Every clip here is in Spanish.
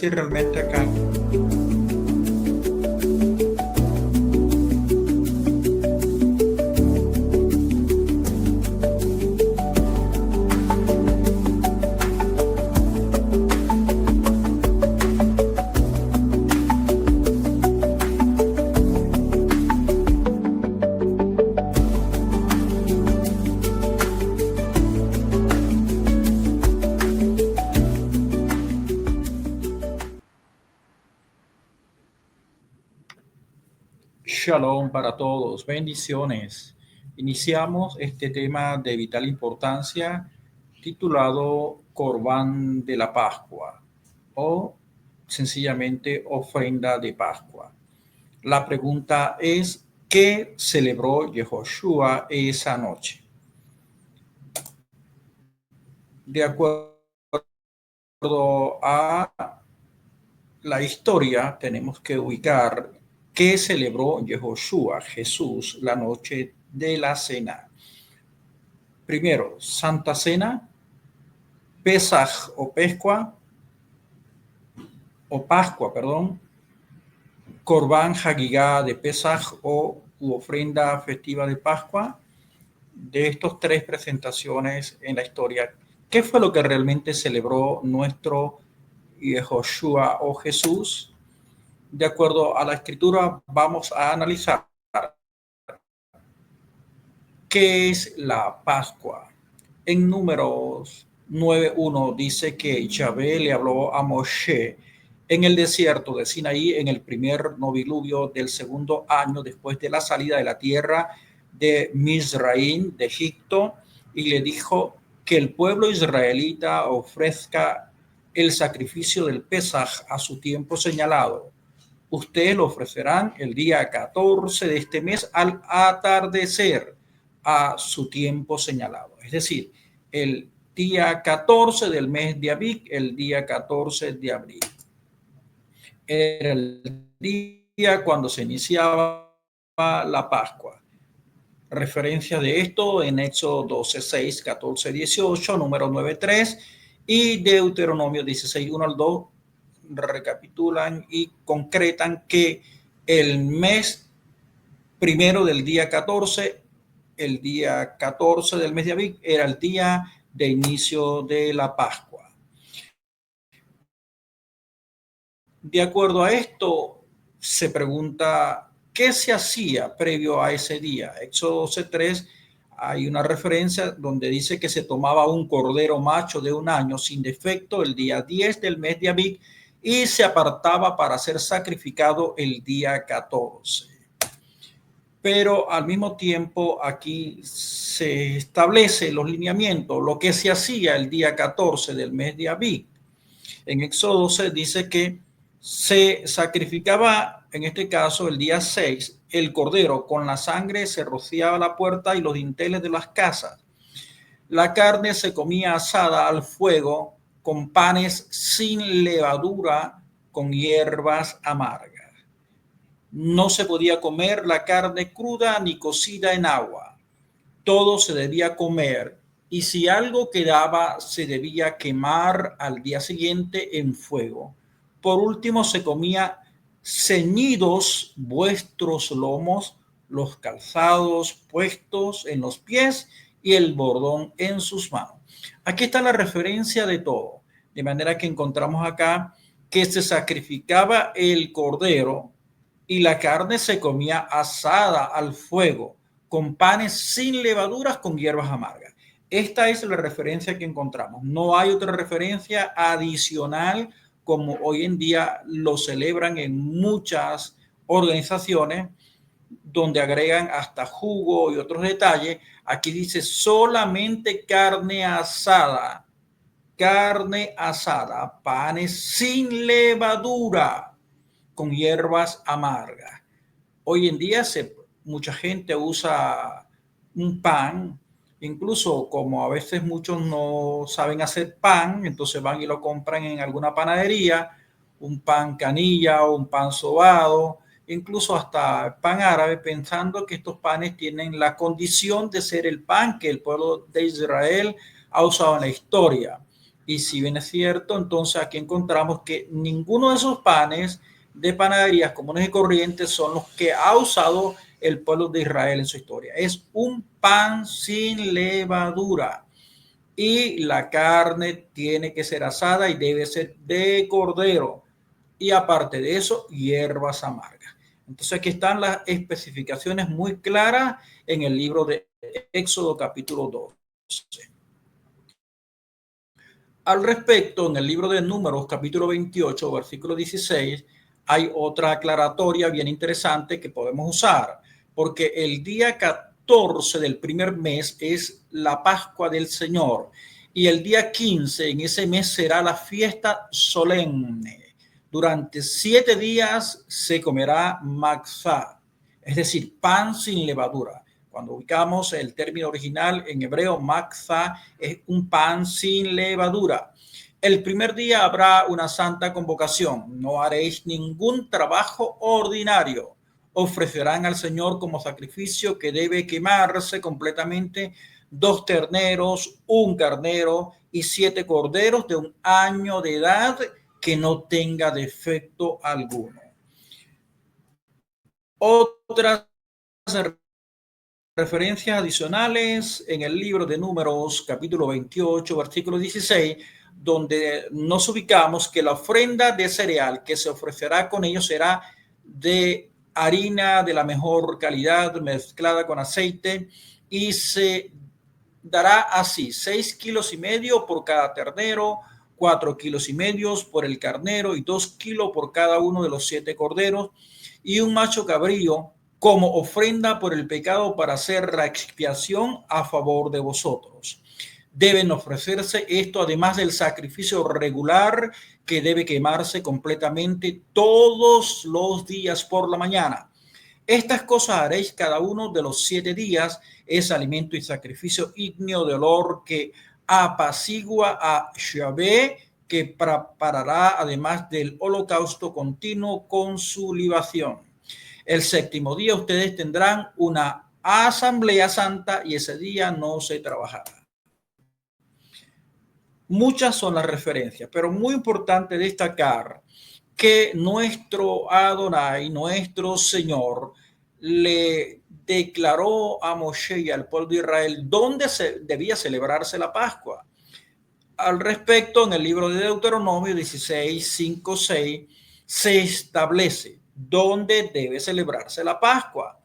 Sí, realmente acá. Shalom para todos, bendiciones. Iniciamos este tema de vital importancia titulado Corbán de la Pascua o sencillamente ofrenda de Pascua. La pregunta es, ¿qué celebró Yehoshua esa noche? De acuerdo a la historia, tenemos que ubicar qué celebró Yehoshua, Jesús, la noche de la cena. Primero, Santa Cena, Pesaj o Pascua, perdón, Corbán Hagigá de Pesaj o ofrenda festiva de Pascua. De estos tres presentaciones en la historia, ¿qué fue lo que realmente celebró nuestro Yehoshua o Jesús? De acuerdo a la escritura, vamos a analizar qué es la Pascua. En Números 9:1 dice que Yahvé le habló a Moshe en el desierto de Sinaí en el primer noviluvio del segundo año después de la salida de la tierra de Mizraim, de Egipto, y le dijo que el pueblo israelita ofrezca el sacrificio del Pesaj a su tiempo señalado. Ustedes lo ofrecerán el día 14 de este mes al atardecer a su tiempo señalado. Es decir, el día 14 del mes de Abib, el día 14 de abril. Era el día cuando se iniciaba la Pascua. Referencia de esto en Éxodo 12, 6, 14, 18, número 9, 3 y Deuteronomio 16, 1 al 2 recapitulan y concretan que el mes primero del día 14, el día 14 del mes de Abib, era el día de inicio de la Pascua. De acuerdo a esto, se pregunta, ¿qué se hacía previo a ese día? Éxodo 12:3 hay una referencia donde dice que se tomaba un cordero macho de un año sin defecto el día 10 del mes de Abib y se apartaba para ser sacrificado el día 14. Pero al mismo tiempo aquí se establece los lineamientos, lo que se hacía el día 14 del mes de Abib. En Éxodo se dice que se sacrificaba, en este caso el día 6, el cordero, con la sangre se rociaba la puerta y los dinteles de las casas. La carne se comía asada al fuego con panes sin levadura, con hierbas amargas. No se podía comer la carne cruda ni cocida en agua. Todo se debía comer y si algo quedaba se debía quemar al día siguiente en fuego. Por último se comía ceñidos vuestros lomos, los calzados puestos en los pies y el bordón en sus manos. Aquí está la referencia de todo, de manera que encontramos acá que se sacrificaba el cordero y la carne se comía asada al fuego con panes sin levaduras, con hierbas amargas. Esta es la referencia que encontramos. No hay otra referencia adicional como hoy en día lo celebran en muchas organizaciones donde agregan hasta jugo y otros detalles. Aquí dice solamente carne asada, panes sin levadura, con hierbas amargas. Hoy en día mucha gente usa un pan, incluso como a veces muchos no saben hacer pan, entonces van y lo compran en alguna panadería, un pan canilla o un pan sobado, incluso hasta pan árabe, pensando que estos panes tienen la condición de ser el pan que el pueblo de Israel ha usado en la historia. Y si bien es cierto, entonces aquí encontramos que ninguno de esos panes de panaderías comunes y corrientes son los que ha usado el pueblo de Israel en su historia. Es un pan sin levadura. Y la carne tiene que ser asada y debe ser de cordero. Y aparte de eso, hierbas amargas. Entonces aquí están las especificaciones muy claras en el libro de Éxodo capítulo 12. Al respecto, en el libro de Números capítulo 28, versículo 16, hay otra aclaratoria bien interesante que podemos usar, porque el día 14 del primer mes es la Pascua del Señor y el día 15 en ese mes será la fiesta solemne. Durante 7 días se comerá matzá, es decir, pan sin levadura. Cuando ubicamos el término original en hebreo, matzá es un pan sin levadura. El primer día habrá una santa convocación. No haréis ningún trabajo ordinario. Ofrecerán al Señor como sacrificio que debe quemarse completamente 2 terneros, un carnero y 7 corderos de 1 año de edad que no tenga defecto alguno. Otras referencias adicionales en el libro de Números, capítulo 28, versículo 16, donde nos ubicamos que la ofrenda de cereal que se ofrecerá con ellos será de harina de la mejor calidad mezclada con aceite y se dará así 6,5 kilos por cada ternero, 4,5 kilos por el carnero y 2 kilos por cada uno de los 7 corderos y un macho cabrío como ofrenda por el pecado para hacer la expiación a favor de vosotros. Deben ofrecerse esto además del sacrificio regular que debe quemarse completamente todos los días por la mañana. Estas cosas haréis cada uno de los 7 días, es alimento y sacrificio ígneo de olor que apacigua a Yahvé, que preparará además del holocausto continuo con su libación. El 7º día ustedes tendrán una asamblea santa y ese día no se trabajará. Muchas son las referencias, pero muy importante destacar que nuestro Adonai, nuestro Señor, le declaró a Moshe y al pueblo de Israel dónde se debía celebrarse la Pascua. Al respecto, en el libro de Deuteronomio 16, 5, 6, se establece dónde debe celebrarse la Pascua.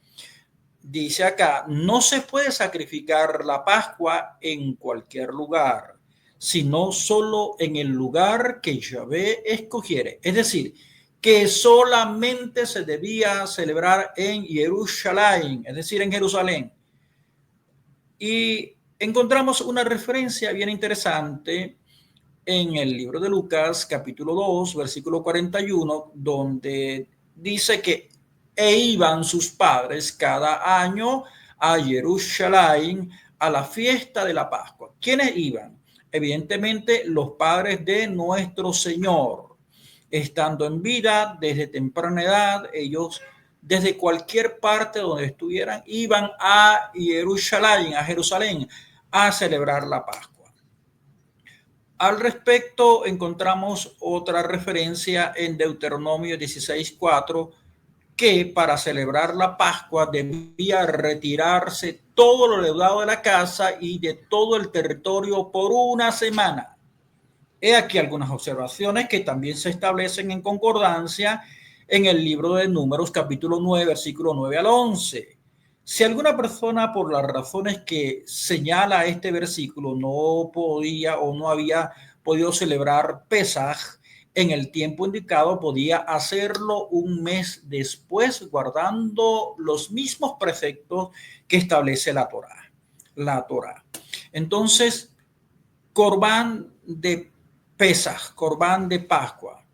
Dice acá, no se puede sacrificar la Pascua en cualquier lugar, sino solo en el lugar que Yahvé escogiere. Es decir, que solamente se debía celebrar en Jerusalén, es decir, en Jerusalén. Y encontramos una referencia bien interesante en el libro de Lucas, capítulo 2, versículo 41, donde dice que iban sus padres cada año a Jerusalén a la fiesta de la Pascua. ¿Quiénes iban? Evidentemente los padres de nuestro Señor. Estando en vida desde temprana edad, ellos desde cualquier parte donde estuvieran iban a Jerusalén, a celebrar la Pascua. Al respecto, encontramos otra referencia en Deuteronomio 16:4, que para celebrar la Pascua debía retirarse todo lo leudado de la casa y de todo el territorio por una semana. He aquí algunas observaciones que también se establecen en concordancia en el libro de Números, capítulo 9, versículo 9 al 11. Si alguna persona, por las razones que señala este versículo, no podía o no había podido celebrar Pesaj en el tiempo indicado, podía hacerlo un mes después, guardando los mismos preceptos que establece la Torá. Entonces, Corbán de Pesaj, Corbán de Pascua.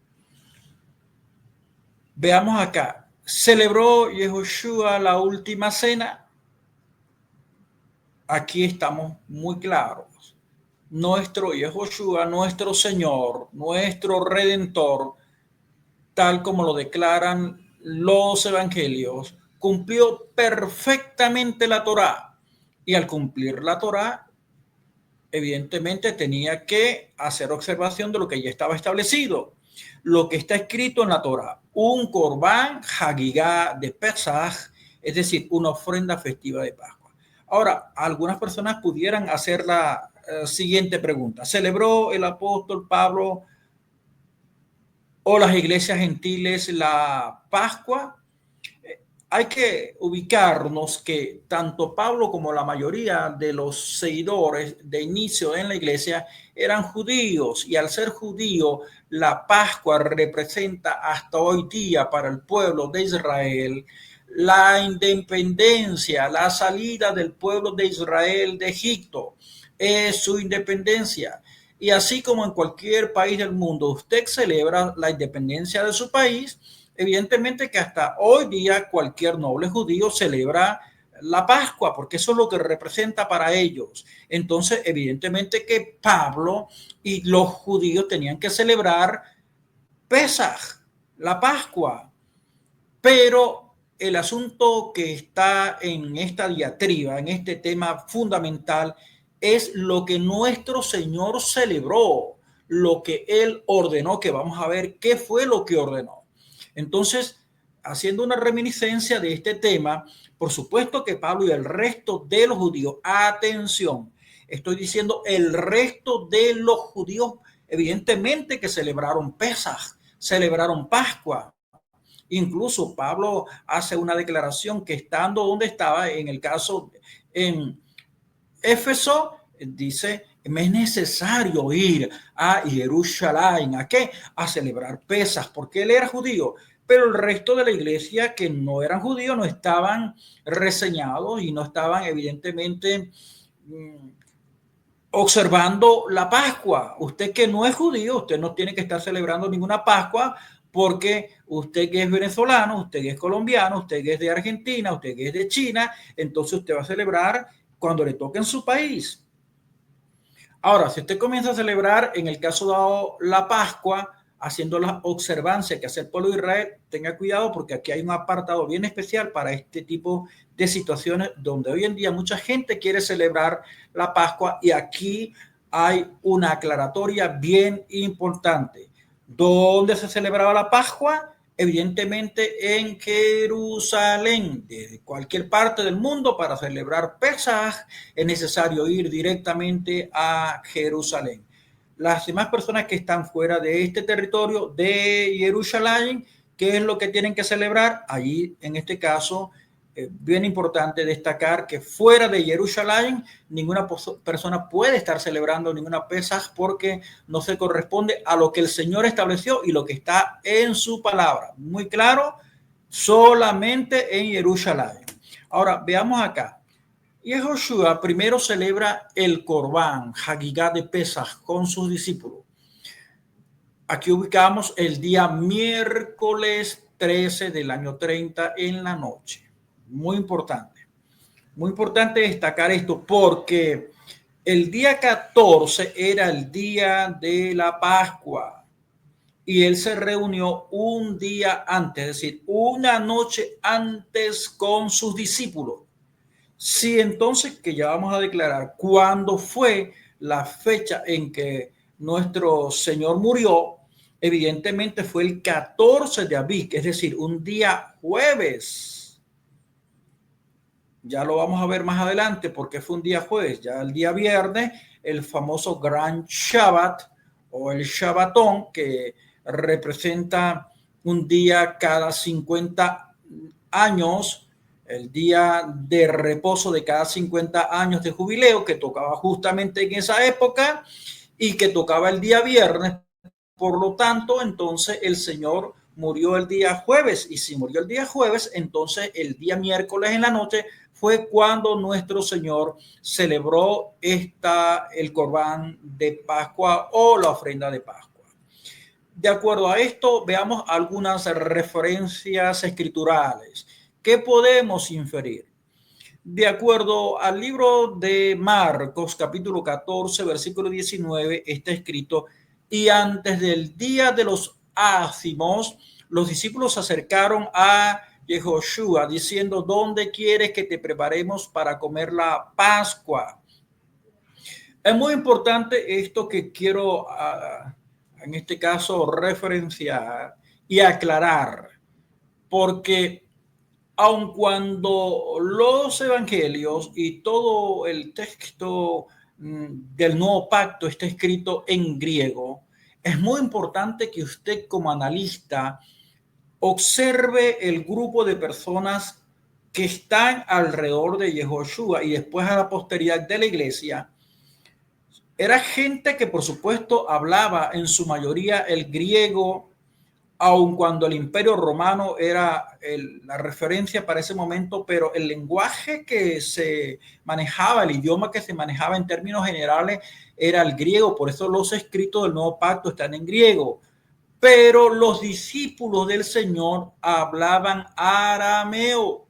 Veamos acá. ¿Celebró Yehoshua la última cena? Aquí estamos muy claros. Nuestro Yehoshua, nuestro Señor, nuestro Redentor, tal como lo declaran los evangelios, cumplió perfectamente la Torá. Y al cumplir la Torá, evidentemente tenía que hacer observación de lo que ya estaba establecido, lo que está escrito en la Torah, un corbán hagigá de Pesaj, es decir, una ofrenda festiva de Pascua. Ahora, algunas personas pudieran hacer la siguiente pregunta: ¿celebró el apóstol Pablo o las iglesias gentiles la Pascua? Hay que ubicarnos que tanto Pablo como la mayoría de los seguidores de inicio en la iglesia eran judíos, y al ser judío, la Pascua representa hasta hoy día para el pueblo de Israel la independencia, la salida del pueblo de Israel de Egipto, es su independencia. Y así como en cualquier país del mundo usted celebra la independencia de su país, evidentemente que hasta hoy día cualquier noble judío celebra la Pascua, porque eso es lo que representa para ellos. Entonces, evidentemente que Pablo y los judíos tenían que celebrar Pesaj, la Pascua. Pero el asunto que está en esta diatriba, en este tema fundamental, es lo que nuestro Señor celebró, lo que Él ordenó, que vamos a ver qué fue lo que ordenó. Entonces, haciendo una reminiscencia de este tema, por supuesto que Pablo y el resto de los judíos, atención, estoy diciendo el resto de los judíos, evidentemente que celebraron Pesaj, celebraron Pascua. Incluso Pablo hace una declaración que estando donde estaba, en el caso en Éfeso, dice: me es necesario ir a Jerusalén. ¿A qué? A celebrar Pesas, porque él era judío. Pero el resto de la iglesia que no eran judíos no estaban reseñados y no estaban evidentemente observando la Pascua. Usted que no es judío, usted no tiene que estar celebrando ninguna Pascua, porque usted que es venezolano, usted que es colombiano, usted que es de Argentina, usted que es de China, entonces usted va a celebrar cuando le toque en su país. Ahora, si usted comienza a celebrar, en el caso dado, la Pascua, haciendo la observancia que hace el pueblo de Israel, tenga cuidado, porque aquí hay un apartado bien especial para este tipo de situaciones donde hoy en día mucha gente quiere celebrar la Pascua, y aquí hay una aclaratoria bien importante. ¿Dónde se celebraba la Pascua? Evidentemente en Jerusalén. De cualquier parte del mundo, para celebrar Pesaj es necesario ir directamente a Jerusalén. Las demás personas que están fuera de este territorio de Jerusalén, ¿qué es lo que tienen que celebrar? Allí, en este caso, bien importante destacar que fuera de Jerusalén ninguna persona puede estar celebrando ninguna Pesaj, porque no se corresponde a lo que el Señor estableció y lo que está en su palabra. Muy claro, solamente en Jerusalén. Ahora, veamos acá. Yehoshua primero celebra el Corbán, Hagigá de Pesaj, con sus discípulos. Aquí ubicamos el día miércoles 13 del año 30 en la noche. Muy importante. Muy importante destacar esto, porque el día 14 era el día de la Pascua y él se reunió un día antes, es decir, una noche antes con sus discípulos. Sí, entonces, que ya vamos a declarar cuándo fue la fecha en que nuestro Señor murió, evidentemente fue el 14 de Abib, es decir, un día jueves. Ya lo vamos a ver más adelante porque fue un día jueves. Ya el día viernes, el famoso Gran Shabbat o el Shabbatón, que representa un día cada 50 años, el día de reposo de cada 50 años de jubileo, que tocaba justamente en esa época y que tocaba el día viernes. Por lo tanto, entonces el Señor murió el día jueves, y si murió el día jueves, entonces el día miércoles en la noche fue cuando nuestro Señor celebró el Corbán de Pascua o la ofrenda de Pascua. De acuerdo a esto, veamos algunas referencias escriturales. ¿Qué podemos inferir? De acuerdo al libro de Marcos, capítulo 14, versículo 19, está escrito: y antes del día de los ácimos, los discípulos se acercaron a Yehoshua diciendo: ¿dónde quieres que te preparemos para comer la Pascua? Es muy importante esto que quiero, en este caso, referenciar y aclarar, porque aun cuando los evangelios y todo el texto del nuevo pacto está escrito en griego, es muy importante que usted como analista observe el grupo de personas que están alrededor de Yehoshua y después a la posteridad de la iglesia. Era gente que por supuesto hablaba en su mayoría el griego, aun cuando el Imperio Romano era la referencia para ese momento, pero el lenguaje que se manejaba, el idioma que se manejaba en términos generales era el griego. Por eso los escritos del Nuevo Pacto están en griego. Pero los discípulos del Señor hablaban arameo,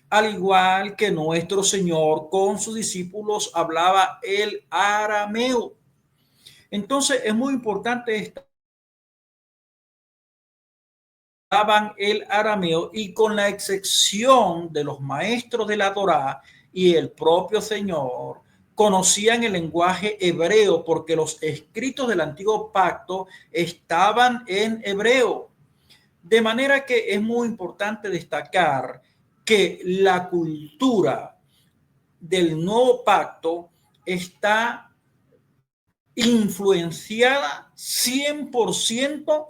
al igual que nuestro Señor con sus discípulos hablaba el arameo. Entonces es muy importante esta hablaban el arameo, y con la excepción de los maestros de la Torá y el propio Señor, conocían el lenguaje hebreo porque los escritos del antiguo pacto estaban en hebreo. De manera que es muy importante destacar que la cultura del nuevo pacto está influenciada 100%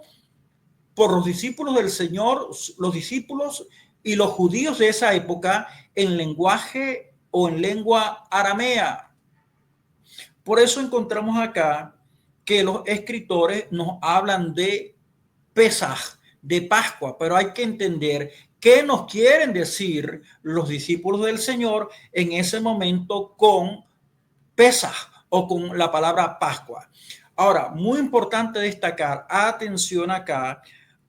por los discípulos del Señor, los discípulos y los judíos de esa época en lenguaje o en lengua aramea. Por eso encontramos acá que los escritores nos hablan de Pesaj, de Pascua, pero hay que entender qué nos quieren decir los discípulos del Señor en ese momento con Pesaj o con la palabra Pascua. Ahora, muy importante destacar, atención acá,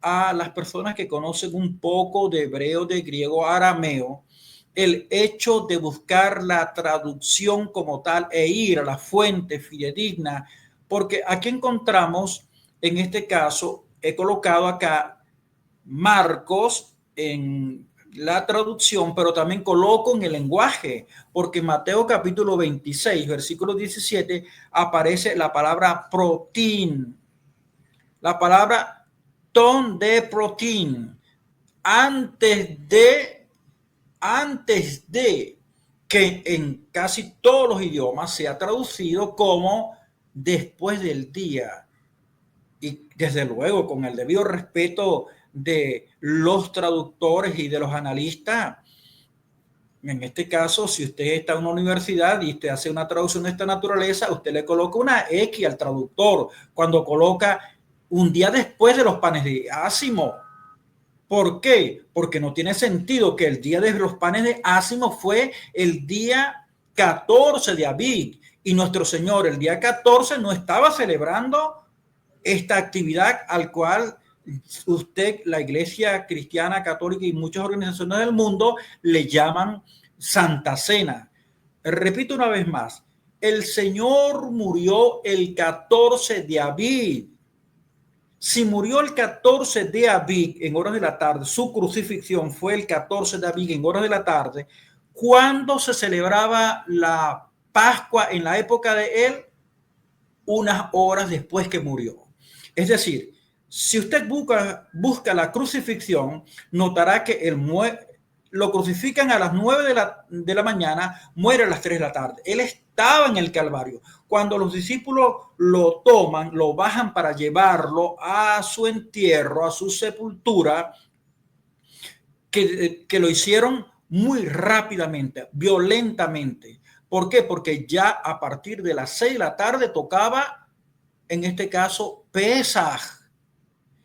a las personas que conocen un poco de hebreo, de griego, arameo, el hecho de buscar la traducción como tal e ir a la fuente fidedigna, porque aquí encontramos, en este caso, he colocado acá Marcos en la traducción, pero también coloco en el lenguaje, porque en Mateo capítulo 26, versículo 17, aparece la palabra protein, la palabra ton de protein, antes de que en casi todos los idiomas sea traducido como después del día. Y desde luego, con el debido respeto de los traductores y de los analistas, en este caso, si usted está en una universidad y usted hace una traducción de esta naturaleza, usted le coloca una X al traductor cuando coloca un día después de los panes de ácimo. ¿Por qué? Porque no tiene sentido que el día de los panes de ácimo fue el día 14 de Abib y nuestro Señor el día 14 no estaba celebrando esta actividad al cual usted, la Iglesia Cristiana Católica y muchas organizaciones del mundo le llaman Santa Cena. Repito una vez más, el Señor murió el 14 de Abib. Si murió el 14 de Abib en horas de la tarde, su crucifixión fue el 14 de Abib en horas de la tarde, ¿cuándo se celebraba la Pascua en la época de él? Unas horas después que murió. Es decir, si usted busca la crucifixión, notará que lo crucifican a las 9 de la mañana, muere a las 3 de la tarde. Él estaba en el Calvario. Cuando los discípulos lo toman, lo bajan para llevarlo a su entierro, a su sepultura, que lo hicieron muy rápidamente, violentamente. ¿Por qué? Porque ya a partir de las 6 de la tarde tocaba, en este caso, Pesaj.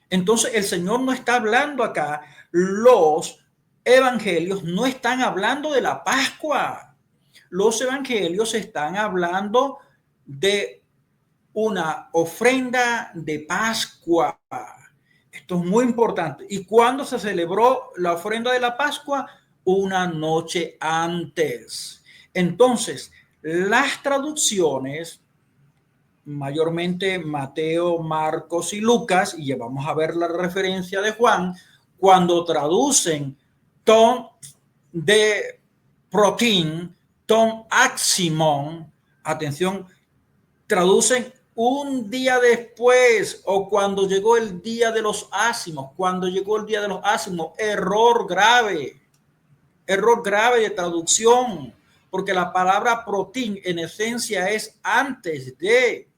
Entonces el Señor no está hablando acá, los evangelios no están hablando de la Pascua. Los evangelios están hablando de una ofrenda de Pascua. Esto es muy importante. ¿Y cuándo se celebró la ofrenda de la Pascua? Una noche antes. Entonces, las traducciones, mayormente Mateo, Marcos y Lucas, y vamos a ver la referencia de Juan, cuando traducen ton de protein, ton aximon, atención, traducen un día después o cuando llegó el día de los ácimos. Cuando llegó el día de los ácimos, error grave de traducción, porque la palabra protín en esencia es antes de.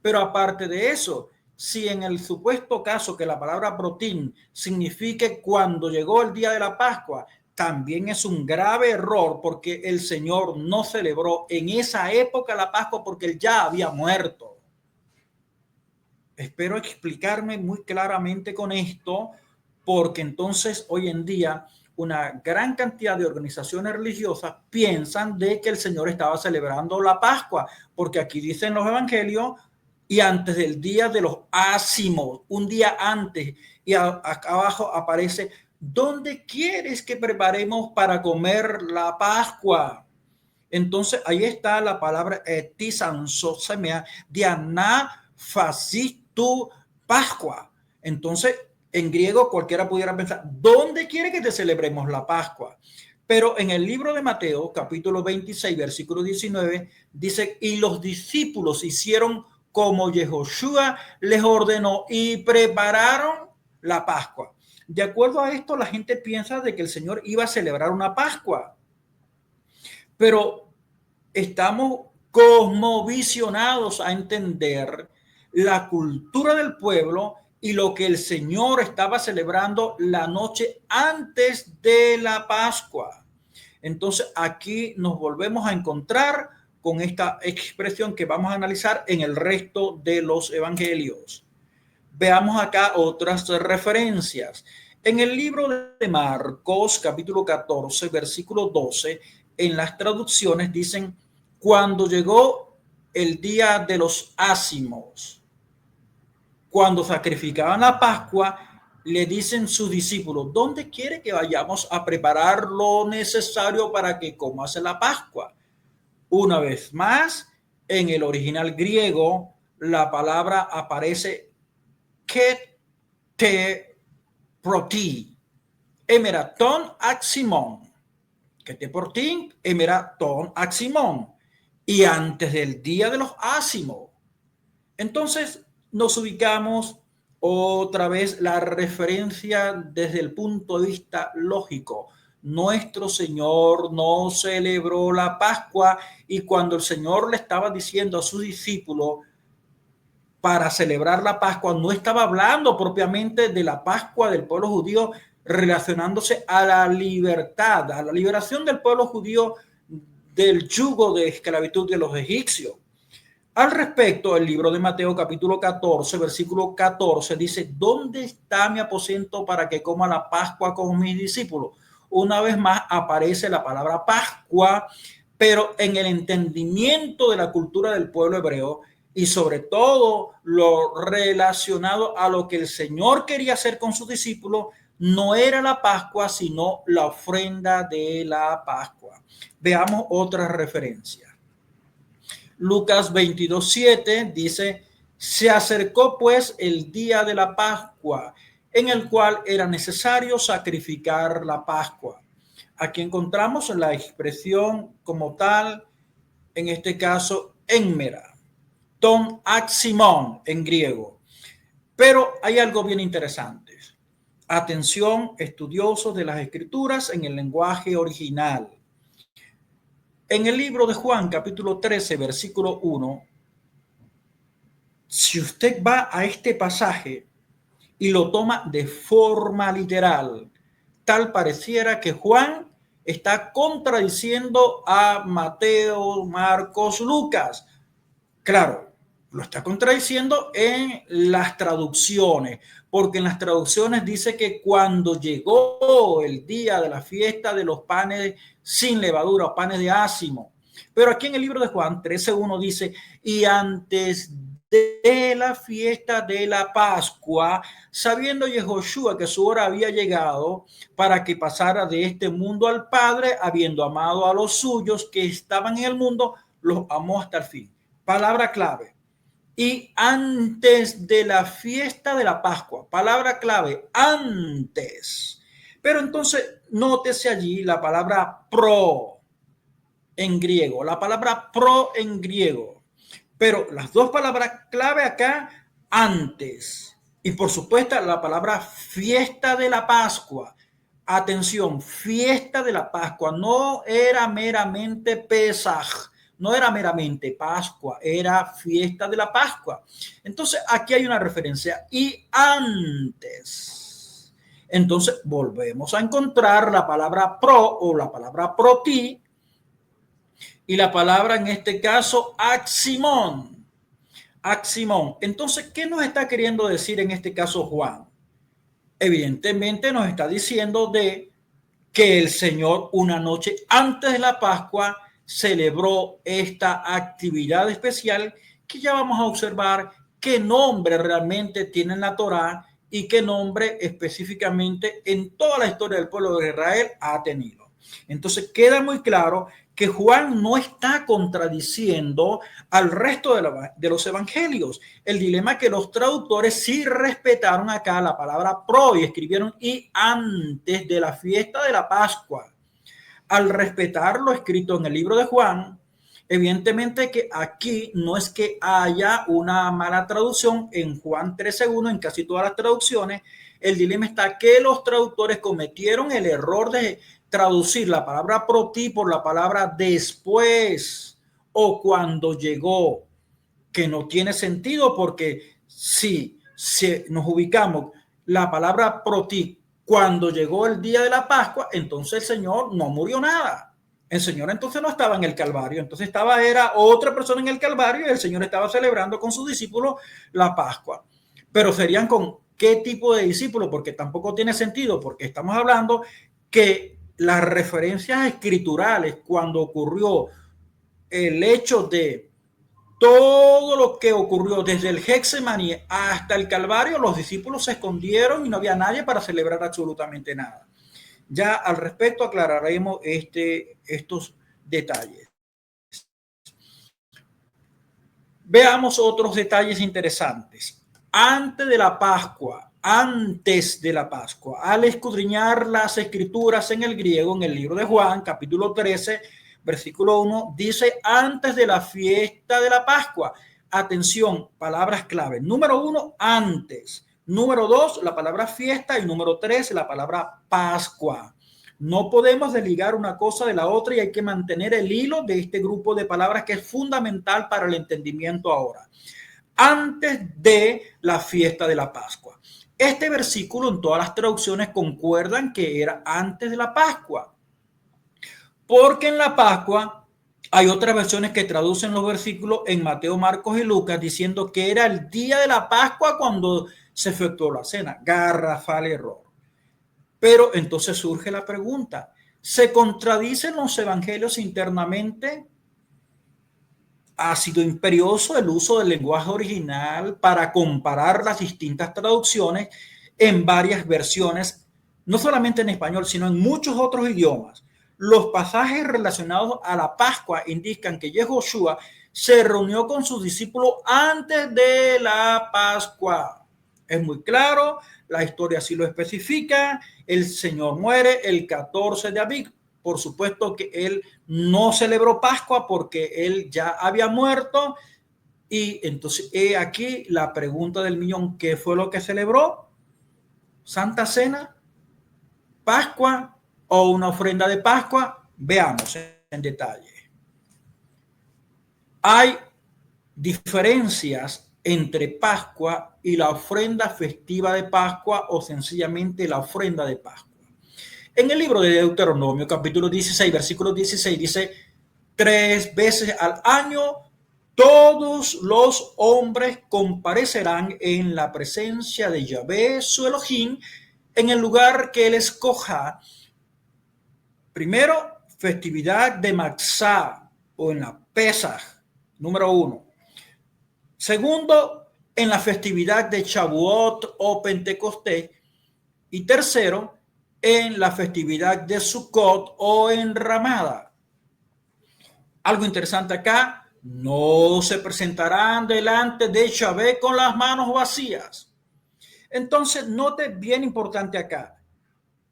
Pero aparte de eso, si en el supuesto caso que la palabra protín signifique cuando llegó el día de la Pascua, también es un grave error, porque el Señor no celebró en esa época la Pascua porque él ya había muerto. Espero explicarme muy claramente con esto, porque entonces hoy en día una gran cantidad de organizaciones religiosas piensan de que el Señor estaba celebrando la Pascua, porque aquí dicen los evangelios y antes del día de los ácimos, un día antes, y acá abajo aparece, ¿dónde quieres que preparemos para comer la Pascua? Entonces ahí está la palabra tisansosemea, diana fascistu Pascua. Entonces en griego cualquiera pudiera pensar, ¿dónde quiere que te celebremos la Pascua? Pero en el libro de Mateo, capítulo 26, versículo 19, dice, y los discípulos hicieron como Yehoshua les ordenó y prepararon la Pascua. De acuerdo a esto, la gente piensa de que el Señor iba a celebrar una Pascua, pero estamos cosmovisionados a entender la cultura del pueblo y lo que el Señor estaba celebrando la noche antes de la Pascua. Entonces aquí nos volvemos a encontrar con esta expresión que vamos a analizar en el resto de los evangelios. Veamos acá otras referencias. En el libro de Marcos, capítulo 14, versículo 12, en las traducciones dicen, cuando llegó el día de los ácimos, cuando sacrificaban la Pascua, le dicen sus discípulos, ¿dónde quiere que vayamos a preparar lo necesario para que comas la Pascua? Una vez más, en el original griego, la palabra aparece que te proti, emeraton aximon, que te proti, emeraton aximon, y antes del día de los ácimos. Entonces nos ubicamos otra vez la referencia desde el punto de vista lógico. Nuestro Señor no celebró la Pascua, y cuando el Señor le estaba diciendo a sus discípulos para celebrar la Pascua, no estaba hablando propiamente de la Pascua del pueblo judío relacionándose a la libertad, a la liberación del pueblo judío del yugo de esclavitud de los egipcios. Al respecto, el libro de Mateo capítulo 14, versículo 14 dice, ¿dónde está mi aposento para que coma la Pascua con mis discípulos? Una vez más aparece la palabra Pascua, pero en el entendimiento de la cultura del pueblo hebreo y sobre todo lo relacionado a lo que el Señor quería hacer con sus discípulos, no era la Pascua, sino la ofrenda de la Pascua. Veamos otra referencia. Lucas 22:7 dice, se acercó pues el día de la Pascua, en el cual era necesario sacrificar la Pascua. Aquí encontramos la expresión como tal, en este caso, enmera, ton aximon en griego. Pero hay algo bien interesante. Atención, estudiosos de las escrituras en el lenguaje original. En el libro de Juan, capítulo 13, versículo 1, si usted va a este pasaje y lo toma de forma literal, tal pareciera que Juan está contradiciendo a Mateo, Marcos, Lucas. Claro, lo está contradiciendo en las traducciones, porque en las traducciones dice que cuando llegó el día de la fiesta de los panes sin levadura o panes de ácimo. Pero aquí en el libro de Juan 13:1 dice, y antes de la fiesta de la Pascua, sabiendo Yehoshua que su hora había llegado para que pasara de este mundo al Padre, habiendo amado a los suyos que estaban en el mundo, los amó hasta el fin. Palabra clave. Y antes de la fiesta de la Pascua, palabra clave, antes. Pero entonces, nótese allí la palabra pro en griego, la palabra pro en griego. Pero las dos palabras clave acá, antes. Y por supuesto la palabra fiesta de la Pascua. Atención, fiesta de la Pascua. No era meramente Pesaj, no era meramente Pascua, era fiesta de la Pascua. Entonces aquí hay una referencia. Y antes. Entonces volvemos a encontrar la palabra pro o la palabra proti y la palabra en este caso aximón. Aximón. Entonces, ¿qué nos está queriendo decir en este caso Juan? Evidentemente nos está diciendo de que el Señor una noche antes de la Pascua celebró esta actividad especial que ya vamos a observar qué nombre realmente tiene en la Torá y qué nombre específicamente en toda la historia del pueblo de Israel ha tenido. Entonces queda muy claro que Juan no está contradiciendo al resto de los evangelios. El dilema es que los traductores sí respetaron acá la palabra pro y escribieron y antes de la fiesta de la Pascua. Al respetar lo escrito en el libro de Juan, evidentemente que aquí no es que haya una mala traducción en Juan 13:1, en casi todas las traducciones, el dilema está que los traductores cometieron el error de traducir la palabra proti por la palabra después o cuando llegó, que no tiene sentido porque si nos ubicamos la palabra proti cuando llegó el día de la Pascua, entonces el Señor no murió nada. El Señor entonces no estaba en el Calvario, entonces era otra persona en el Calvario y el Señor estaba celebrando con sus discípulos la Pascua. Pero serían con qué tipo de discípulos, porque tampoco tiene sentido, porque estamos hablando que las referencias escriturales cuando ocurrió el hecho de todo lo que ocurrió desde el Getsemaní hasta el Calvario, los discípulos se escondieron y no había nadie para celebrar absolutamente nada. Ya al respecto aclararemos estos detalles. Veamos otros detalles interesantes. Antes de la Pascua, al escudriñar las escrituras en el griego, en el libro de Juan, capítulo 13, versículo 1, dice antes de la fiesta de la Pascua. Atención, palabras clave. Número 1, antes. Número 2, la palabra fiesta. Y número 3, la palabra Pascua. No podemos desligar una cosa de la otra y hay que mantener el hilo de este grupo de palabras que es fundamental para el entendimiento ahora. Antes de la fiesta de la Pascua. Este versículo en todas las traducciones concuerdan que era antes de la Pascua. Porque en la Pascua hay otras versiones que traducen los versículos en Mateo, Marcos y Lucas diciendo que era el día de la Pascua cuando se efectuó la cena. Garrafal error. Pero entonces surge la pregunta, ¿se contradicen los evangelios internamente? Ha sido imperioso el uso del lenguaje original para comparar las distintas traducciones en varias versiones, no solamente en español, sino en muchos otros idiomas. Los pasajes relacionados a la Pascua indican que Yehoshua se reunió con sus discípulos antes de la Pascua. Es muy claro, la historia así lo especifica. El Señor muere el 14 de Abib. Por supuesto que él no celebró Pascua porque él ya había muerto. Y entonces aquí la pregunta del millón, ¿qué fue lo que celebró? ¿Santa Cena? ¿Pascua o una ofrenda de Pascua? Veamos en detalle. Hay diferencias entre Pascua y la ofrenda festiva de Pascua o sencillamente la ofrenda de Pascua. En el libro de Deuteronomio, capítulo 16, versículo 16, dice, 3 veces al año todos los hombres comparecerán en la presencia de Yahvé, su Elohim, en el lugar que él escoja. Primero, festividad de Matzah o en la Pesaj, número 1. Segundo, en la festividad de Shavuot o Pentecostés. Y tercero, en la festividad de Sukkot o enramada. Algo interesante acá, no se presentarán delante de Yahvé con las manos vacías. Entonces, note bien importante acá,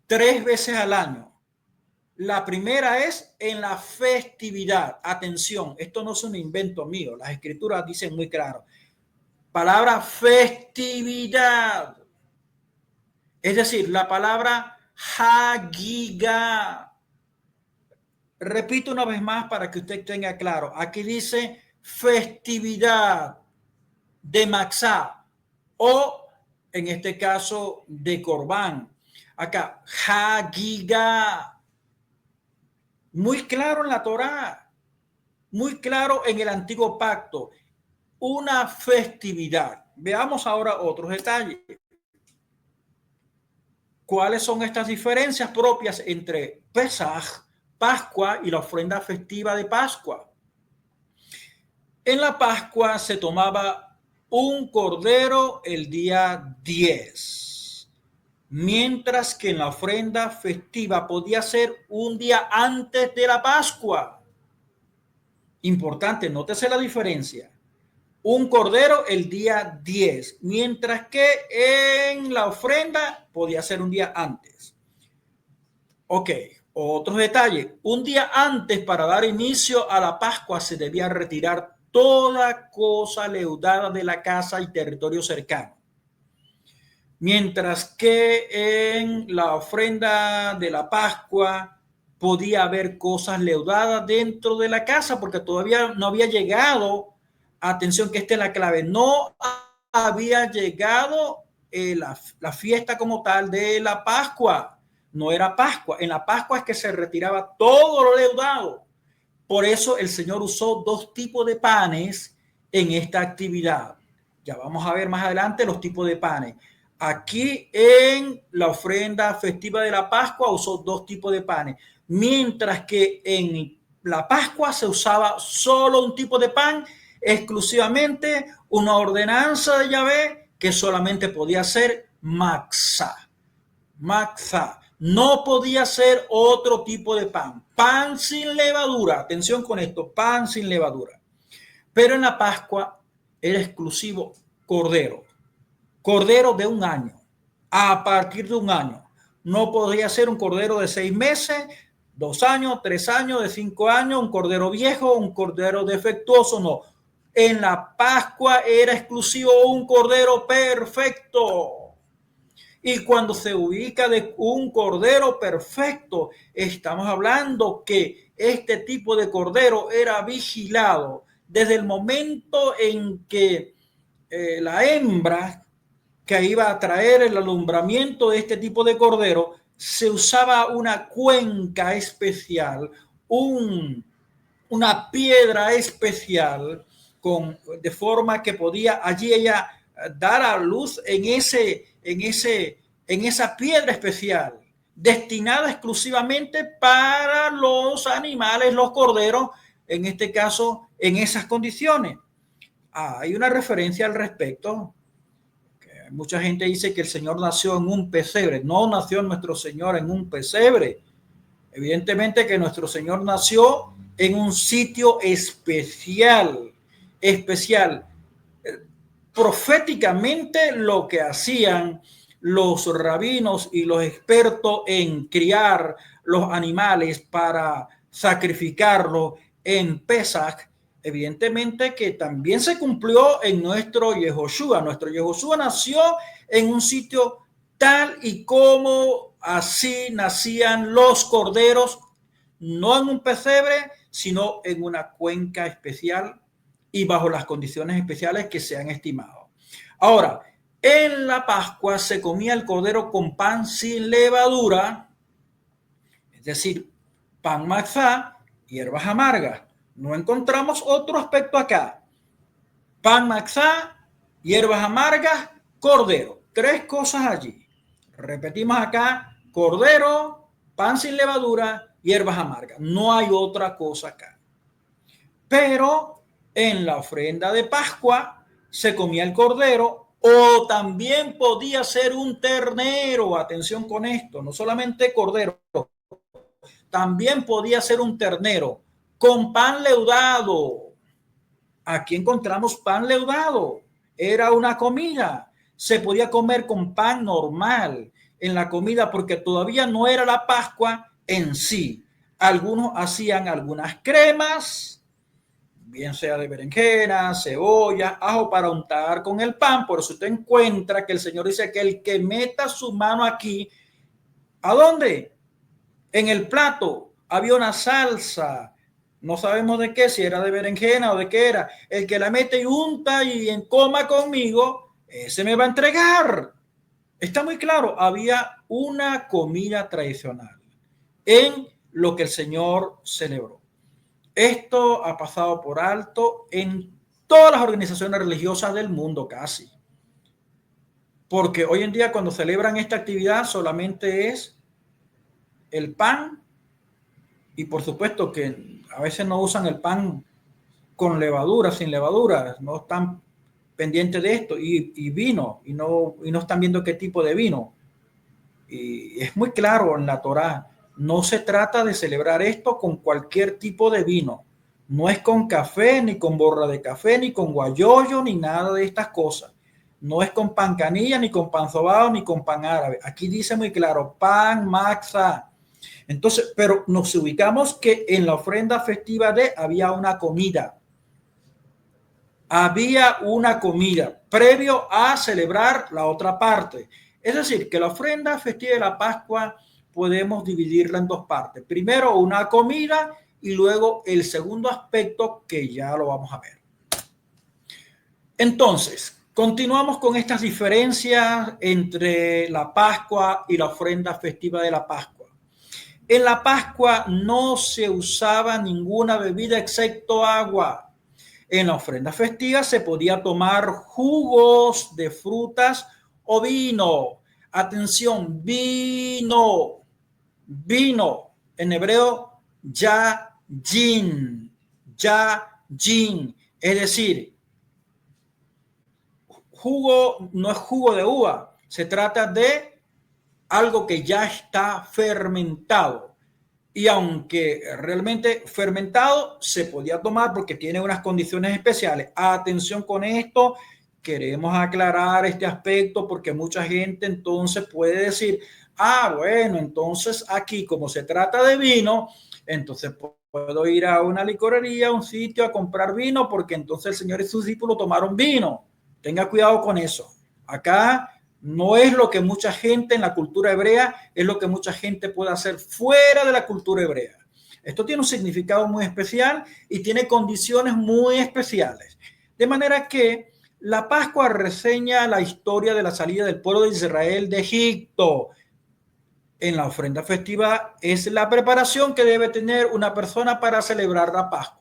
3 veces al año. La primera es en la festividad. Atención, esto no es un invento mío. Las escrituras dicen muy claro. Palabra festividad. Es decir, la palabra Hagiga. Repito una vez más para que usted tenga claro. Aquí dice festividad de Maxá o en este caso de Corbán. Acá, Hagiga. Muy claro en la Torá, muy claro en el antiguo pacto. Una festividad. Veamos ahora otros detalles. ¿Cuáles son estas diferencias propias entre Pesaj, Pascua y la ofrenda festiva de Pascua? En la Pascua se tomaba un cordero el día 10, mientras que en la ofrenda festiva podía ser un día antes de la Pascua. Importante, nótese la diferencia. Un cordero el día 10, mientras que en la ofrenda podía ser un día antes. Ok, otro detalle. Un día antes, para dar inicio a la Pascua, se debía retirar toda cosa leudada de la casa y territorio cercano. Mientras que en la ofrenda de la Pascua podía haber cosas leudadas dentro de la casa porque todavía no había llegado, atención que esta es la clave, no había llegado la fiesta como tal de la Pascua, no era Pascua, en la Pascua es que se retiraba todo lo leudado. Por eso el Señor usó dos tipos de panes en esta actividad. Ya vamos a ver más adelante los tipos de panes. Aquí en la ofrenda festiva de la Pascua usó dos tipos de panes, mientras que en la Pascua se usaba solo un tipo de pan, exclusivamente una ordenanza de Yahvé que solamente podía ser matzá. Matzá. No podía ser otro tipo de pan. Pan sin levadura. Atención con esto, pan sin levadura. Pero en la Pascua era exclusivo cordero. Cordero de un año. A partir de un año. No podía ser un cordero de 6 meses, 2 años, 3 años, de 5 años, un cordero viejo, un cordero defectuoso, no. En la Pascua era exclusivo un cordero perfecto. Y cuando se ubica de un cordero perfecto, estamos hablando que este tipo de cordero era vigilado desde el momento en que la hembra que iba a traer el alumbramiento de este tipo de cordero, se usaba una cuenca especial, una piedra especial, de forma que podía allí ella dar a luz en esa piedra especial, destinada exclusivamente para los animales, los corderos, en este caso, en esas condiciones. Hay una referencia al respecto. Mucha gente dice que el Señor nació en un pesebre. No nació nuestro Señor en un pesebre. Evidentemente que nuestro Señor nació en un sitio especial. Proféticamente lo que hacían los rabinos y los expertos en criar los animales para sacrificarlos en Pesaj, evidentemente que también se cumplió en nuestro Yehoshua. Nuestro Yehoshua nació en un sitio tal y como así nacían los corderos, no en un pesebre, sino en una cuenca especial y bajo las condiciones especiales que se han estimado. Ahora, en la Pascua se comía el cordero con pan sin levadura, es decir, pan matzá, hierbas amargas. No encontramos otro aspecto acá. Pan matzá, hierbas amargas, cordero. 3 cosas allí. Repetimos acá, cordero, pan sin levadura, hierbas amargas. No hay otra cosa acá. Pero en la ofrenda de Pascua se comía el cordero o también podía ser un ternero. Atención con esto, no solamente cordero, también podía ser un ternero con pan leudado. Aquí encontramos pan leudado. Era una comida. Se podía comer con pan normal en la comida porque todavía no era la Pascua en sí. Algunos hacían algunas cremas, bien sea de berenjena, cebolla, ajo para untar con el pan. Por eso usted encuentra que el Señor dice que el que meta su mano aquí, ¿a dónde? En el plato había una salsa, no sabemos de qué, si era de berenjena o de qué era. El que la mete y unta y coma conmigo, ese me va a entregar. Está muy claro, había una comida tradicional en lo que el Señor celebró. Esto ha pasado por alto en todas las organizaciones religiosas del mundo casi. Porque hoy en día cuando celebran esta actividad solamente es el pan y por supuesto que a veces no usan el pan con levadura, sin levadura, no están pendientes de esto y vino y no están viendo qué tipo de vino. Y es muy claro en la Torá, no se trata de celebrar esto con cualquier tipo de vino. No es con café, ni con borra de café, ni con guayoyo, ni nada de estas cosas. No es con pan canilla, ni con pan sobado, ni con pan árabe. Aquí dice muy claro, pan maxa. Entonces, pero nos ubicamos que en la ofrenda festiva había una comida. Había una comida previo a celebrar la otra parte. Es decir, que la ofrenda festiva de la Pascua podemos dividirla en dos partes. Primero una comida y luego el segundo aspecto que ya lo vamos a ver. Entonces, continuamos con estas diferencias entre la Pascua y la ofrenda festiva de la Pascua. En la Pascua no se usaba ninguna bebida excepto agua. En la ofrenda festiva se podía tomar jugos de frutas o vino. Atención, vino, vino. En hebreo, yajin, yajin. Es decir, jugo no es jugo de uva. Se trata de algo que ya está fermentado. Y aunque realmente fermentado se podía tomar porque tiene unas condiciones especiales. Atención con esto, queremos aclarar este aspecto porque mucha gente entonces puede decir, bueno, entonces aquí como se trata de vino, entonces puedo ir a una licorería, a un sitio a comprar vino porque entonces el Señor y sus discípulos tomaron vino. Tenga cuidado con eso. Acá no es lo que mucha gente en la cultura hebrea, es lo que mucha gente puede hacer fuera de la cultura hebrea. Esto tiene un significado muy especial y tiene condiciones muy especiales. De manera que la Pascua reseña la historia de la salida del pueblo de Israel de Egipto. En la ofrenda festiva es la preparación que debe tener una persona para celebrar la Pascua.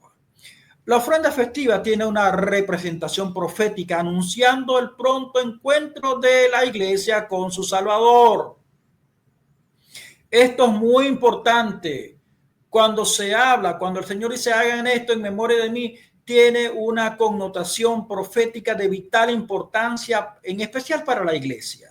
La ofrenda festiva tiene una representación profética anunciando el pronto encuentro de la iglesia con su Salvador. Esto es muy importante. Cuando se habla, cuando el Señor dice hagan esto en memoria de mí, tiene una connotación profética de vital importancia, en especial para la iglesia.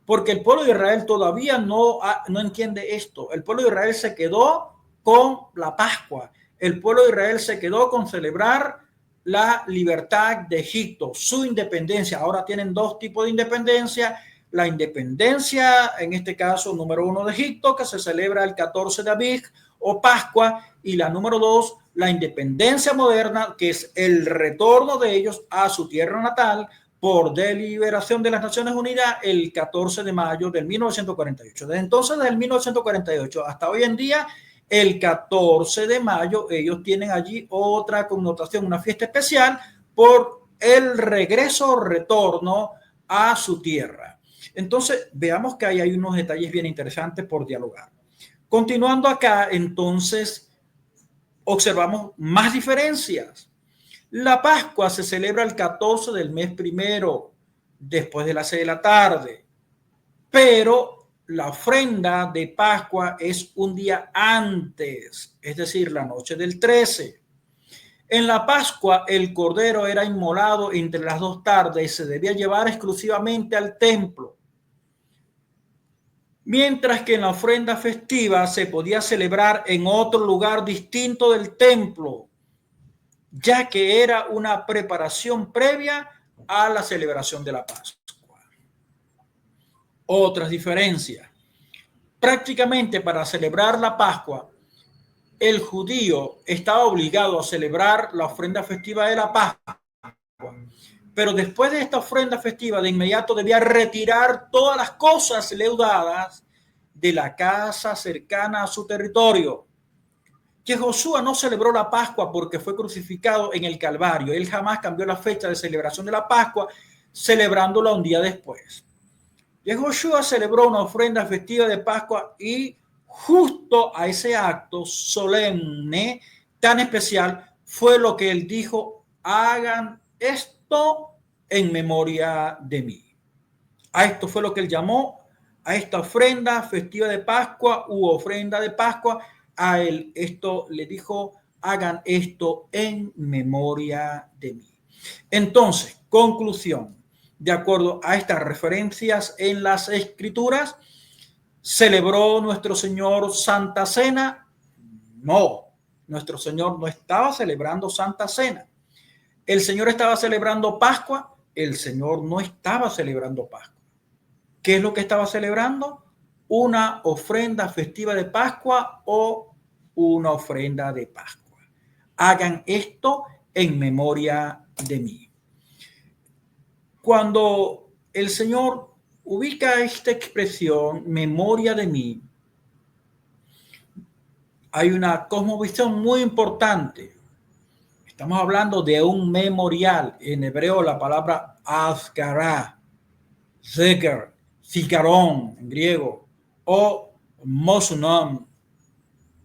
Porque el pueblo de Israel todavía no entiende esto. El pueblo de Israel se quedó con la Pascua. El pueblo de Israel se quedó con celebrar la libertad de Egipto, su independencia. Ahora tienen dos tipos de independencia. La independencia, en este caso, número 1 de Egipto, que se celebra el 14 de Abib o Pascua, y la número 2, la independencia moderna, que es el retorno de ellos a su tierra natal por deliberación de las Naciones Unidas el 14 de mayo del 1948. Desde entonces, desde el 1948 hasta hoy en día, el 14 de mayo, ellos tienen allí otra connotación, una fiesta especial por el regreso o retorno a su tierra. Entonces, veamos que hay unos detalles bien interesantes por dialogar. Continuando acá, entonces, observamos más diferencias. La Pascua se celebra el 14 del mes primero, después de las 6 de la tarde, pero la ofrenda de Pascua es un día antes, es decir, la noche del 13. En la Pascua el cordero era inmolado entre las dos tardes y se debía llevar exclusivamente al templo, mientras que en la ofrenda festiva se podía celebrar en otro lugar distinto del templo, ya que era una preparación previa a la celebración de la Pascua. Otras diferencias. Prácticamente para celebrar la Pascua, el judío estaba obligado a celebrar la ofrenda festiva de la Pascua, pero después de esta ofrenda festiva de inmediato debía retirar todas las cosas leudadas de la casa cercana a su territorio. Yehoshua no celebró la Pascua porque fue crucificado en el Calvario. Él jamás cambió la fecha de celebración de la Pascua, celebrándola un día después. Yehoshua celebró una ofrenda festiva de Pascua y justo a ese acto solemne tan especial fue lo que él dijo: hagan esto en memoria de mí. A esto fue lo que él llamó a esta ofrenda festiva de Pascua u ofrenda de Pascua. A él esto le dijo: hagan esto en memoria de mí. Entonces, conclusión, de acuerdo a estas referencias en las Escrituras, ¿celebró nuestro Señor Santa Cena? No, nuestro Señor no estaba celebrando Santa Cena. ¿El Señor estaba celebrando Pascua? El Señor no estaba celebrando Pascua. ¿Qué es lo que estaba celebrando? Una ofrenda festiva de Pascua o una ofrenda de Pascua. Hagan esto en memoria de mí. Cuando el Señor ubica esta expresión, memoria de mí, hay una cosmovisión muy importante. Estamos hablando de un memorial. En hebreo la palabra azkará, zeker, zikaron en griego, o mosunam,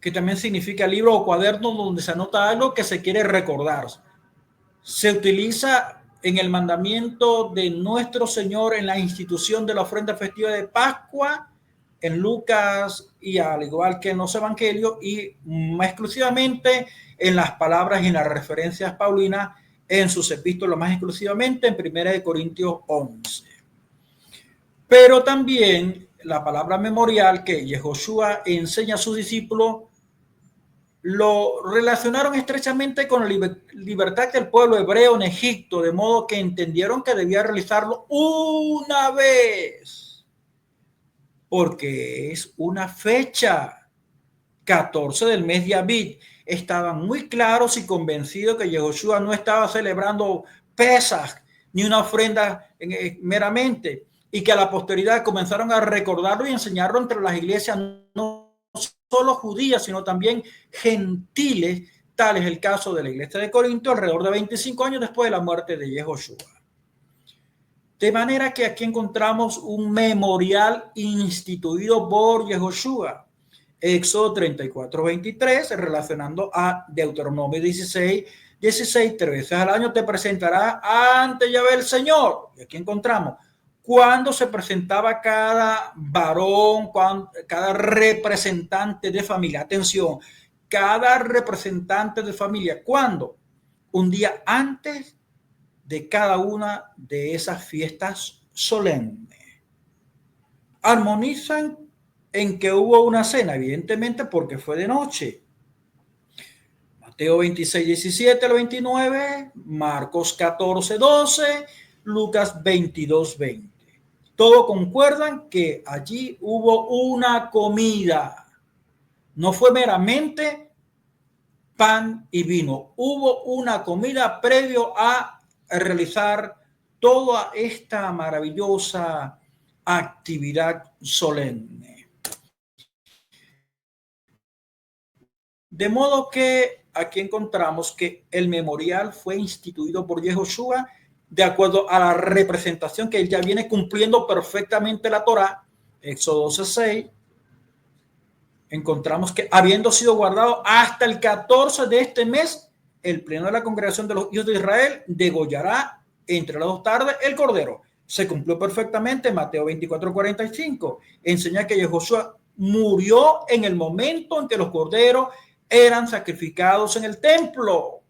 que también significa libro o cuaderno donde se anota algo que se quiere recordar. Se utiliza en el mandamiento de nuestro Señor en la institución de la ofrenda festiva de Pascua en Lucas y al igual que en los evangelios, y más exclusivamente en las palabras y en las referencias paulinas en sus epístolas, más exclusivamente en 1 Corintios 11. Pero también la palabra memorial que Yehoshua enseña a sus discípulos lo relacionaron estrechamente con la libertad del pueblo hebreo en Egipto, de modo que entendieron que debía realizarlo una vez, porque es una fecha, 14 del mes de Abib. Estaban muy claros y convencidos que Yehoshua no estaba celebrando Pesaj ni una ofrenda meramente, y que a la posteridad comenzaron a recordarlo y enseñarlo entre las iglesias no solo judías, sino también gentiles. Tal es el caso de la iglesia de Corinto alrededor de 25 años después de la muerte de Yehoshua. De manera que aquí encontramos un memorial instituido por Yehoshua. Éxodo 34:23, relacionando a Deuteronomio 16:16, 3 veces al año te presentará ante Yahvé el Señor. Y aquí encontramos cuando se presentaba cada varón, cada representante de familia. Atención, cada representante de familia. ¿Cuándo? Un día antes de cada una de esas fiestas solemnes. Armonizan en que hubo una cena, evidentemente porque fue de noche. Mateo 26:17 al 29, Marcos 14:12, Lucas 22:20. Todos concuerdan que allí hubo una comida. No fue meramente pan y vino. Hubo una comida previo a realizar toda esta maravillosa actividad solemne. De modo que aquí encontramos que el memorial fue instituido por Yehoshua de acuerdo a la representación que él ya viene cumpliendo perfectamente la Torá. Éxodo 12:6. Encontramos que habiendo sido guardado hasta el 14 de este mes, el pleno de la congregación de los hijos de Israel degollará entre las 2 tardes el cordero. Se cumplió perfectamente. Mateo 24:45 enseña que Yehoshua murió en el momento en que los corderos eran sacrificados en el templo.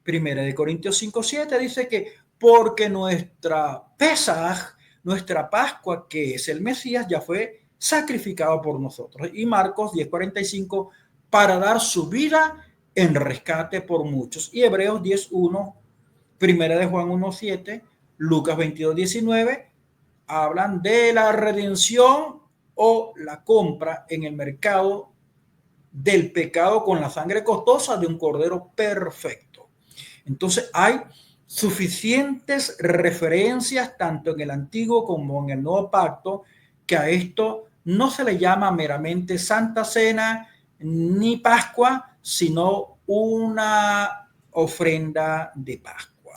Primera de Corintios 5:7 dice que porque nuestra Pesaj, nuestra Pascua, que es el Mesías, ya fue sacrificado por nosotros. Y Marcos 10:45, para dar su vida en rescate por muchos. Y Hebreos 10:1, Primera de Juan 1:7, Lucas 22:19, hablan de la redención o la compra en el mercado del pecado con la sangre costosa de un cordero perfecto. Entonces hay suficientes referencias tanto en el Antiguo como en el Nuevo Pacto que a esto no se le llama meramente Santa Cena ni Pascua, sino una ofrenda de Pascua,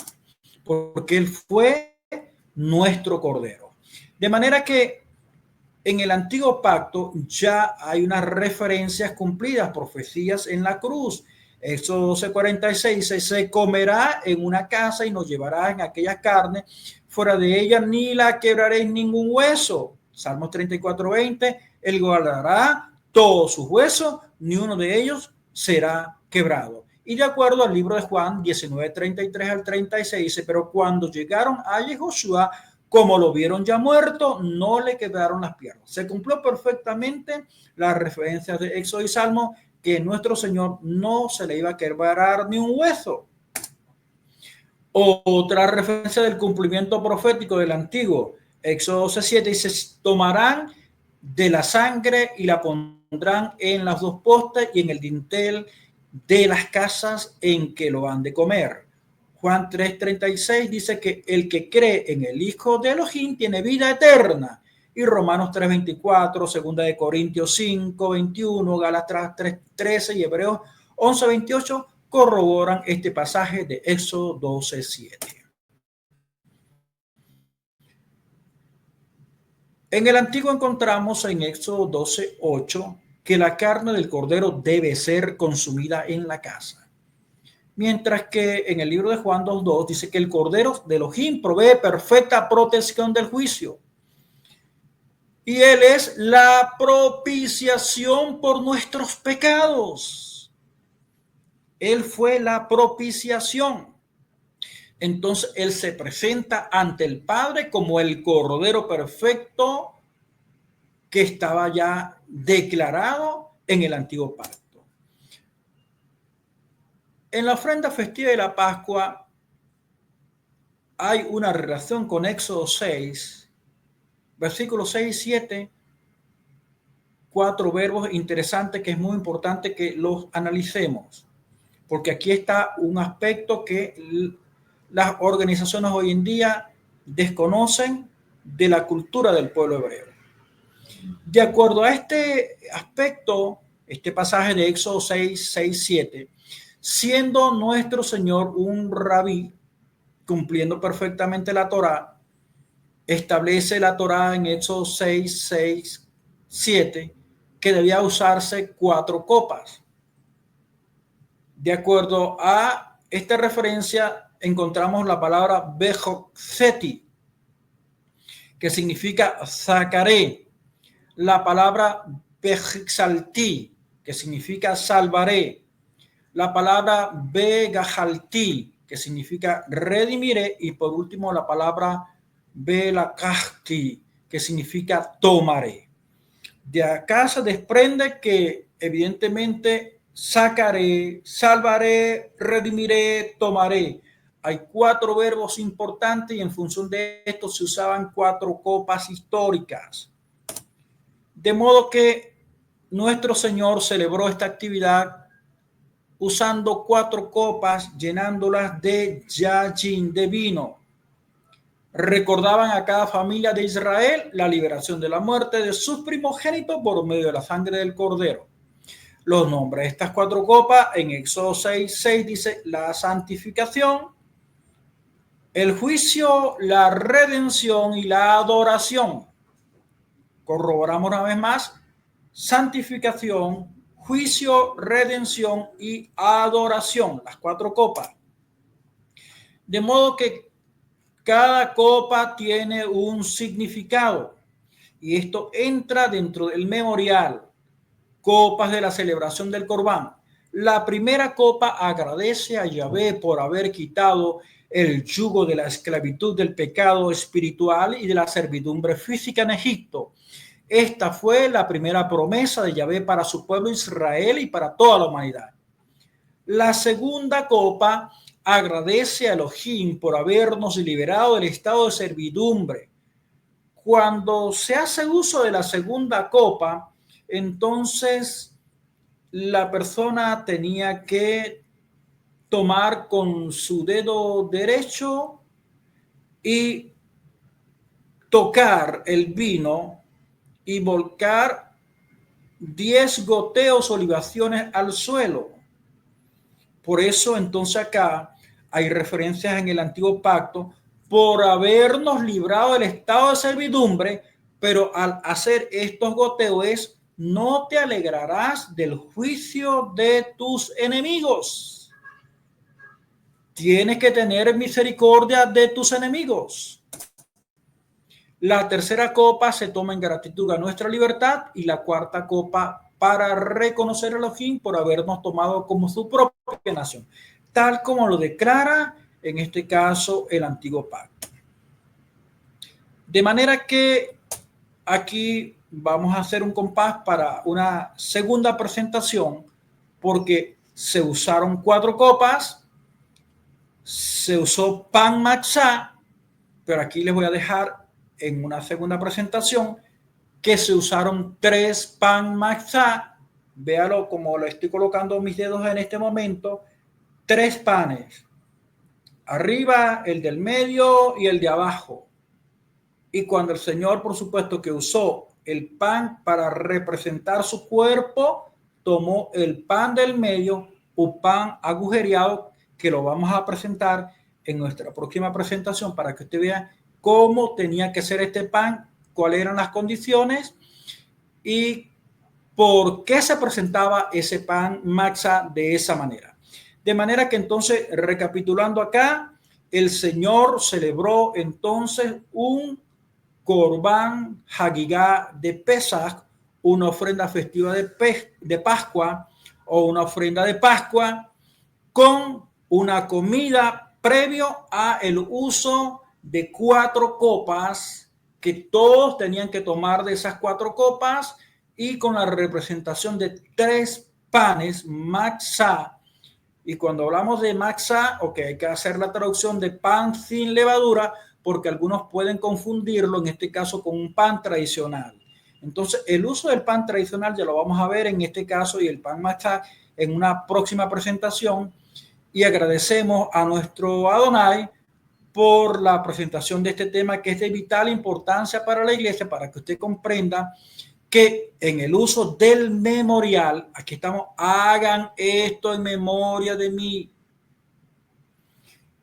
porque Él fue nuestro Cordero. De manera que en el Antiguo Pacto ya hay unas referencias cumplidas, profecías en la cruz. Éxodo 12:46 dice, se comerá en una casa y nos llevará en aquella carne, fuera de ella ni la quebraréis ningún hueso. Salmos 34:20, él guardará todos sus huesos, ni uno de ellos será quebrado. Y de acuerdo al libro de Juan 19:33 al 36 dice, pero cuando llegaron a Josué, como lo vieron ya muerto, no le quedaron las piernas. Se cumplió perfectamente las referencias de Éxodo y Salmo, que nuestro Señor no se le iba a quebrar ni un hueso. Otra referencia del cumplimiento profético del Antiguo, Éxodo 12:7 dice, tomarán de la sangre y la pondrán en las dos postes y en el dintel de las casas en que lo han de comer. Juan 3:36 dice que el que cree en el Hijo de Elohim tiene vida eterna. Y Romanos 3:24, segunda de Corintios 5:21, Gálatas 3:13 y Hebreos 11:28 corroboran este pasaje de Éxodo 12:7. En el Antiguo encontramos en Éxodo 12:8 que la carne del cordero debe ser consumida en la casa. Mientras que en el libro de Juan 2:2 dice que el Cordero de Elohim provee perfecta protección del juicio. Y Él es la propiciación por nuestros pecados. Él fue la propiciación. Entonces Él se presenta ante el Padre como el Cordero perfecto que estaba ya declarado en el Antiguo Pacto. En la ofrenda festiva de la Pascua hay una relación con Éxodo 6, versículos 6 y 7, 4 verbos interesantes que es muy importante que los analicemos, porque aquí está un aspecto que las organizaciones hoy en día desconocen de la cultura del pueblo hebreo. De acuerdo a este aspecto, este pasaje de Éxodo 6, 6, 7, siendo nuestro Señor un rabí, cumpliendo perfectamente la Torá, establece la Torá en Éxodo 6, 6, 7, que debía usarse 4 copas. De acuerdo a esta referencia, encontramos la palabra Bejoxeti, que significa sacaré, la palabra Bejixalti, que significa salvaré, la palabra Begajalti, que significa redimiré, y por último la palabra Belakahti, que significa tomaré. De acá se desprende que evidentemente sacaré, salvaré, redimiré, tomaré. Hay 4 verbos importantes y en función de esto se usaban 4 copas históricas. De modo que nuestro Señor celebró esta actividad usando 4 copas, llenándolas de yayin, de vino. Recordaban a cada familia de Israel la liberación de la muerte de sus primogénitos por medio de la sangre del cordero. Los nombres de estas 4 copas en Éxodo 6:6 dice la santificación, el juicio, la redención y la adoración. Corroboramos una vez más: santificación, juicio, redención y adoración, las 4 copas. De modo que cada copa tiene un significado y esto entra dentro del memorial, copas de la celebración del Corbán. La primera copa agradece a Yahvé por haber quitado el yugo de la esclavitud del pecado espiritual y de la servidumbre física en Egipto. Esta fue la primera promesa de Yahvé para su pueblo Israel y para toda la humanidad. La segunda copa agradece a Elohim por habernos liberado del estado de servidumbre. Cuando se hace uso de la segunda copa, entonces la persona tenía que tomar con su dedo derecho y tocar el vino y volcar 10 goteos o libaciones al suelo. Por eso entonces acá hay referencias en el antiguo pacto por habernos librado del estado de servidumbre, pero al hacer estos goteos no te alegrarás del juicio de tus enemigos. Tienes que tener misericordia de tus enemigos. La tercera copa se toma en gratitud a nuestra libertad y la cuarta copa para reconocer a Elohim por habernos tomado como su propia nación, tal como lo declara en este caso el antiguo pacto. De manera que aquí vamos a hacer un compás para una segunda presentación porque se usaron 4 copas, se usó pan matzá, pero aquí les voy a dejar en una segunda presentación que se usaron 3 pan matzá. Véalo como lo estoy colocando mis dedos en este momento. 3 panes. Arriba, el del medio y el de abajo. Y cuando el Señor, por supuesto, que usó el pan para representar su cuerpo, tomó el pan del medio, un pan agujereado, que lo vamos a presentar en nuestra próxima presentación para que usted vea cómo tenía que ser este pan, cuáles eran las condiciones y por qué se presentaba ese pan matzá de esa manera. De manera que entonces, recapitulando acá, el Señor celebró entonces un Corbán Hagigá de Pesach, una ofrenda festiva de Pascua o una ofrenda de Pascua con una comida previo a el uso de 4 copas, que todos tenían que tomar de esas 4 copas y con la representación de 3 panes matzá. Y cuando hablamos de matzá, ok, hay que hacer la traducción de pan sin levadura, porque algunos pueden confundirlo, en este caso, con un pan tradicional. Entonces, el uso del pan tradicional ya lo vamos a ver en este caso y el pan matzá en una próxima presentación. Y agradecemos a nuestro Adonai por la presentación de este tema que es de vital importancia para la iglesia, para que usted comprenda que en el uso del memorial, aquí estamos, hagan esto en memoria de mí.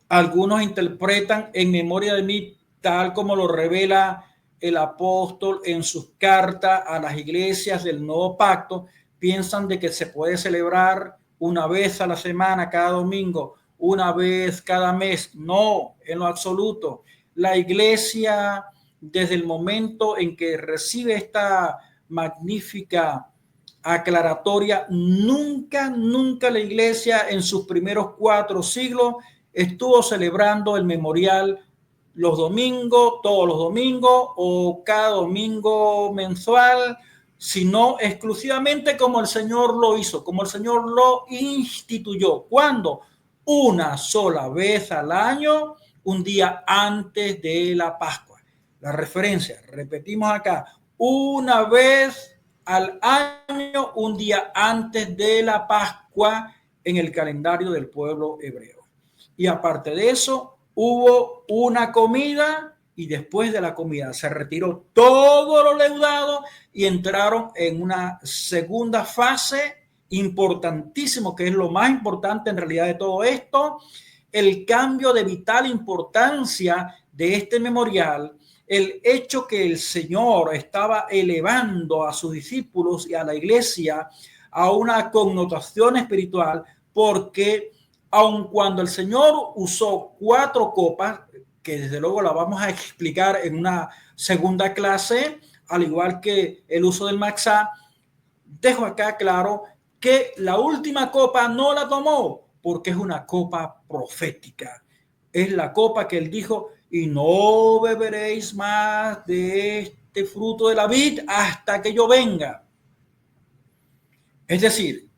Algunos interpretan en memoria de mí tal como lo revela el apóstol en sus cartas a las iglesias del nuevo pacto. Piensan de que se puede celebrar una vez a la semana, cada domingo, una vez cada mes. No, en lo absoluto. La iglesia, desde el momento en que recibe esta magnífica aclaratoria, nunca la iglesia en sus primeros 4 siglos estuvo celebrando el memorial los domingos, todos los domingos o cada domingo mensual, sino exclusivamente como el Señor lo hizo, como el Señor lo instituyó. ¿Cuándo? Una sola vez al año, un día antes de la Pascua. La referencia, repetimos acá, una vez al año, un día antes de la Pascua en el calendario del pueblo hebreo. Y aparte de eso, hubo una comida y después de la comida se retiró todo lo leudado y entraron en una segunda fase importantísimo, que es lo más importante en realidad de todo esto, el cambio de vital importancia de este memorial, el hecho que el Señor estaba elevando a sus discípulos y a la iglesia a una connotación espiritual, porque aun cuando el Señor usó 4 copas, que desde luego la vamos a explicar en una segunda clase, al igual que el uso del matzá, dejo acá claro que la última copa no la tomó porque es una copa profética. Es la copa que él dijo, y no beberéis más de este fruto de la vid hasta que yo venga. Es decir,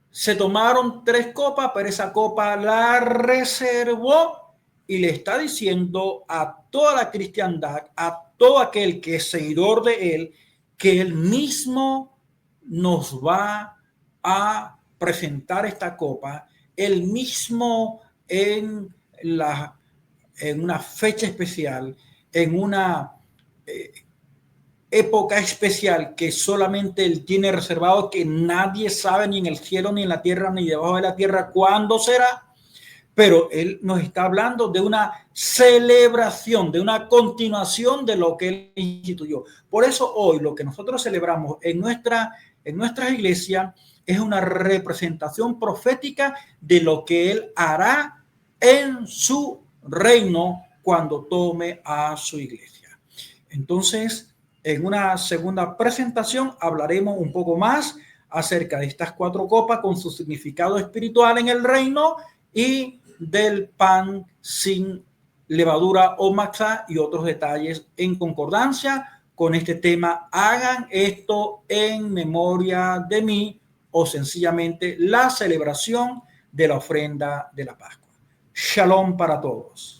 se tomaron 3 copas, pero esa copa la reservó y le está diciendo a toda la cristiandad, a todo aquel que es seguidor de él, que él mismo nos va a presentar esta copa, él mismo en una fecha especial, en una época especial que solamente él tiene reservado, que nadie sabe ni en el cielo, ni en la tierra, ni debajo de la tierra cuándo será, pero él nos está hablando de una celebración, de una continuación de lo que él instituyó. Por eso hoy lo que nosotros celebramos en nuestras iglesias es una representación profética de lo que él hará en su reino cuando tome a su iglesia. Entonces, en una segunda presentación hablaremos un poco más acerca de estas 4 copas con su significado espiritual en el reino y del pan sin levadura o matzá y otros detalles en concordancia con este tema. Hagan esto en memoria de mí, o sencillamente la celebración de la ofrenda de la Pascua. Shalom para todos.